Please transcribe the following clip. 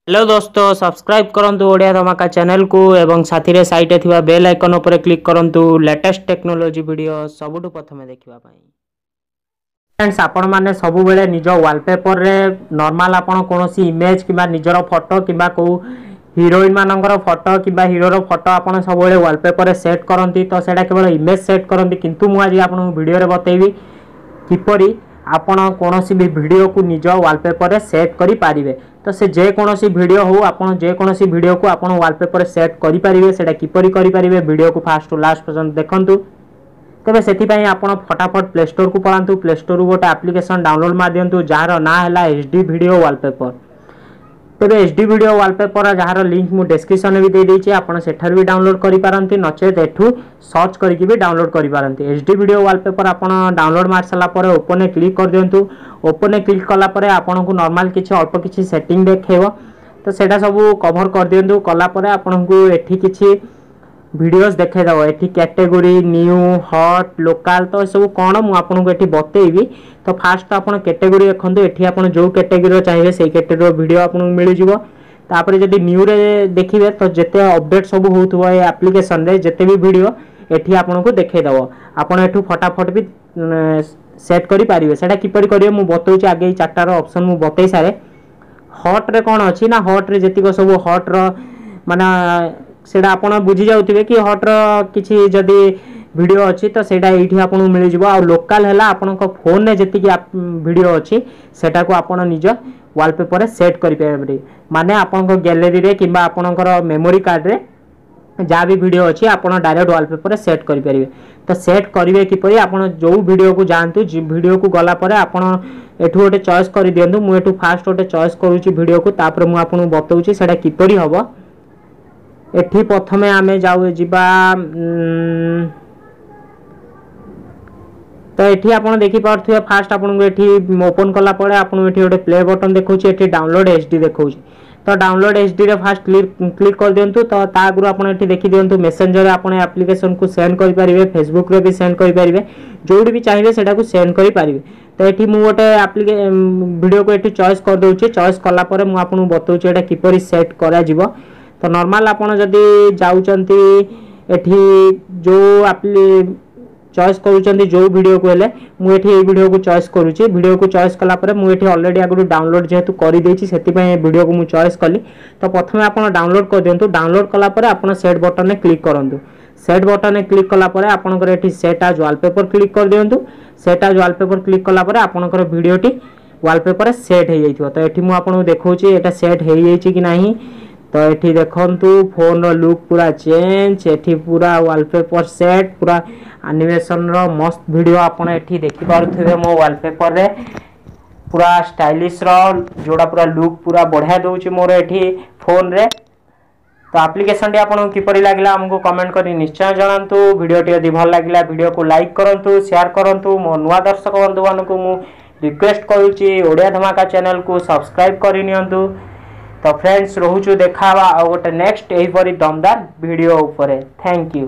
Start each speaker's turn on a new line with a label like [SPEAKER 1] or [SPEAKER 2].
[SPEAKER 1] Hello दोस्तों, subscribe करंतु ओडिया धमाका चैनल को एवं साथी रे साइट थिबा बेल आइकन ऊपर क्लिक करंतु लेटेस्ट टेक्नोलॉजी वीडियो सबुठु प्रथमे देखिबा पई। फ्रेंड्स, आपण माने सब बेले निज वॉलपेपर रे नॉर्मल आपण कोनोसी इमेज किबा निजरो फोटो किबा को हीरोइन मानकर फोटो किबा हीरोर फोटो आपण सब बेले वॉलपेपर रे सेट करंती। तो सेटा केवल इमेज सेट करंती, किंतु मु आज आपण वीडियो रे बतेबी किपरि आपण कोनोसी भी वीडियो को निज वॉलपेपर रे सेट करि पारिबे। तो से जे कोनोसी वीडियो हो आपण जे कोनोसी वीडियो को आपण वॉलपेपर रे सेट करि पारिबे। सेटा किपरि करि पारिबे वीडियो को फास्ट टू लास्ट पर्यंत देखंतु। तबे सेति पई आपण फटाफट प्ले स्टोर को पळांतु। प्ले स्टोर रो गोटे एप्लीकेशन डाउनलोड मार दियंतु जार ना हैला एचडी वीडियो वॉलपेपर। तबे HD video wallpaper jar link मु डिस्क्रिप्शन में भी दे देछि, आपण सेठार भी डाउनलोड करि पारंती, नचेत एठू सर्च करिकि भी डाउनलोड करि पारंती। एचडी वीडियो वॉलपेपर आपण डाउनलोड मार सला परे ओपन में क्लिक कर दियंतु। ओपन में क्लिक कला परे आपण को नॉर्मल किछि अल्प किछि सेटिंग देखेबो। तो सेटा सब कवर कर दियंतु। कला परे आपण को एठी किछि वीडियोस देखे दबो। एठी कैटेगरी न्यू हॉट लोकल तो सब कोन मु आपन को एठी बतेइबी। तो फास्ट आपन कैटेगरी देखंतु। एठी आपन जो कैटेगरी चाहिए सेही कैटेगरी वीडियो आपन मिल जिवो। तापर जदी न्यू रे देखिबे तो जते अपडेट सब होउथबो ए एप्लीकेशन रे जते भी वीडियो एठी आपन को देखे दबो। आपन एठू फटाफट भी सेट करि पारिबे। सेटा किपरि करिवे मु बतौछि आगे चारटार ऑप्शन मु बतै सारे। हॉट रे कोन अछि ना, हॉट रे जतिको सब हॉट रो माने सेटा आपण बुझी जाउथिबे कि हॉट रो किछि जदी वीडियो अछि तो सेटा एठी आपण मिल जिवो। आ लोकल हैला आपण को फोन रे जति कि वीडियो अछि सेटा को आपण निज वॉलपेपर रे सेट करि पाबे। माने आपण को गैलरी रे किबा आपणकर मेमोरी कार्ड रे जा भी वीडियो अछि आपण डायरेक्ट वॉलपेपर रे सेट करि परिबे। तो सेट करिवे किपरि आपण जो वीडियो को जानतु, वीडियो को गला परे आपण एठू गोटे चॉइस करि दियंतु। मु एठू फास्ट गोटे चॉइस करूची वीडियो को, तापर मु आपन बतौची सेटा किपरि हबो। एठी प्रथमे आमे जाउ जिबा तो एठी आपण देखि पारथुए फास्ट आपण को एठी ओपन कला परे आपण एठी गोटे प्ले बटन देखौची, एठी डाउनलोड एचडी देखौची। तो डाउनलोड एचडी रे फास्ट क्लिक कर दियंतु। तो ता आगु आपण एठी देखि दियंतु मेसेंजर रे आपण एप्लीकेशन को सेंड करि परिबे, फेसबुक रे भी सेंड करि परिबे, जोडी भी चाहिबे सेटा को सेंड करि परिबे। तो एठी मु गोटे वीडियो को एठी चॉइस कर दोउची। चॉइस कला परे मु आपन बतौची एटा किपरि सेट करा जिवो। तो नॉर्मल आपण जदी जाउचंती एठी जो चॉइस करूचंती जो वीडियो को हेले मु एठी ए वीडियो को चॉइस करूची। वीडियो को चॉइस कला परे मु एठी ऑलरेडी आगु डाउनलोड जेहेतु करि देछि सेति पय वीडियो को मु चॉइस कली। तो प्रथमे आपण डाउनलोड कर दियंतु। डाउनलोड कला परे आपण सेट बटन ने क्लिक करंतु। सेट बटन ने क्लिक कला परे आपनकर एठी सेट एज वॉलपेपर क्लिक कर दियंतु। सेट एज वॉलपेपर क्लिक कला परे आपनकर वीडियोटी वॉलपेपर सेट हे जाइथिबो। तो एठी मु आपन देखौची एटा सेट हे जाइछि कि नाही। तो एठी देखंतु फोन रो लुक पूरा चेंज, एठी पूरा वॉलपेपर सेट, पूरा एनिमेशन रो मस्त वीडियो आपण एठी देखि पारुथिबे मो वॉलपेपर रे। पूरा स्टाइलिश रो जोड़ा पूरा लुक पूरा बढ़िया दोउची मोर एठी फोन रे। तो एप्लीकेशन टी आपन किपरि लागला हमको कमेंट करी निश्चय जणांतु। वीडियो टी यदि भल लागला वीडियो को लाइक करंतु, शेयर करंतु। मो नुवा दर्शक बंधु मानकु मु रिक्वेस्ट करूची ओडिया धमाका चैनल को सब्सक्राइब करि नियंतु। तो फ्रेंड्स रोहुचु देखावा आ गोटे नेक्स्ट एही परी दमदार वीडियो ऊपर। Thank you.